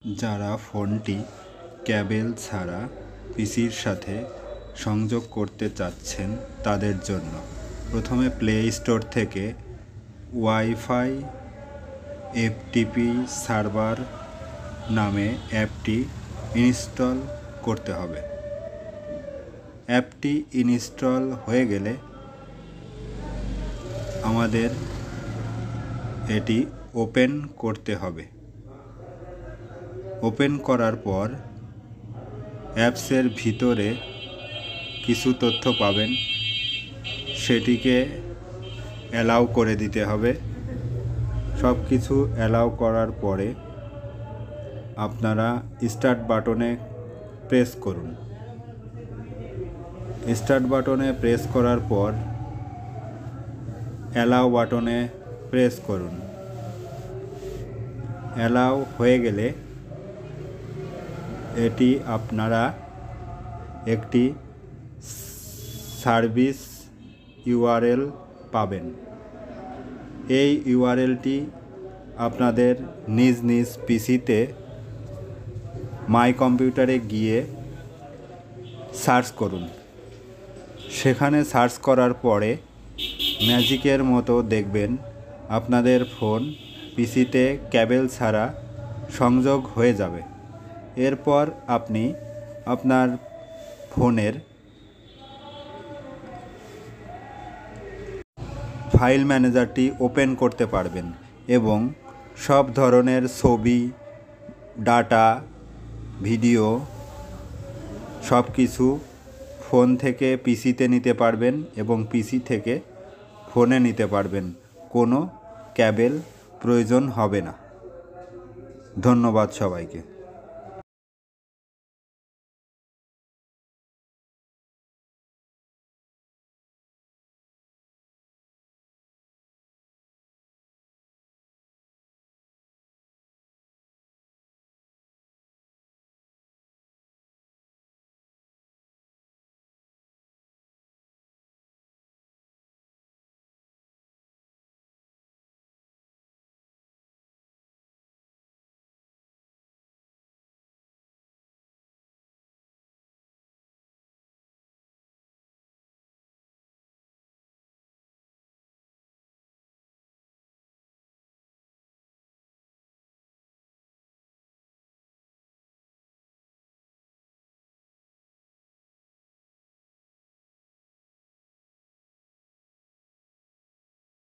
যারা ফোনটি ক্যাবেল ছাড়া পিসির সাথে সংযোগ করতে চাচ্ছেন তাদের জন্য প্রথমে প্লে স্টোর থেকে ওয়াইফাই এফটিপি সার্ভার নামে অ্যাপটি ইনস্টল করতে হবে। অ্যাপটি ইনস্টল হয়ে গেলে আমাদের এটি ওপেন করতে হবে। ওপেন করার পর অ্যাপসের ভিতরে কিছু তথ্য পাবেন, সেটিকে অ্যালাউ করে দিতে হবে। সব কিছু অ্যালাউ করার পরে আপনারা স্টার্ট বাটনে প্রেস করুন। স্টার্ট বাটনে প্রেস করার পর অ্যালাউ বাটনে প্রেস করুন। অ্যালাউ হয়ে গেলে এটি আপনারা একটি সার্ভিস ইউআরএল পাবেন। এই ইউআরএলটি আপনাদের নিজ নিজ পিসিতে মাই কম্পিউটারে গিয়ে সার্চ করুন। সেখানে সার্চ করার পরে ম্যাজিকের মতো দেখবেন আপনাদের ফোন পিসিতে ক্যাবেল ছাড়া সংযোগ হয়ে যাবে। এরপর আপনি আপনার ফোনের ফাইল ম্যানেজারটি ওপেন করতে পারবেন এবং সব ধরনের ছবি, ডাটা, ভিডিও সব কিছু ফোন থেকে পিসিতে নিতে পারবেন এবং পিসি থেকে ফোনে নিতে পারবেন। কোনো ক্যাবেল প্রয়োজন হবে না। ধন্যবাদ সবাইকে।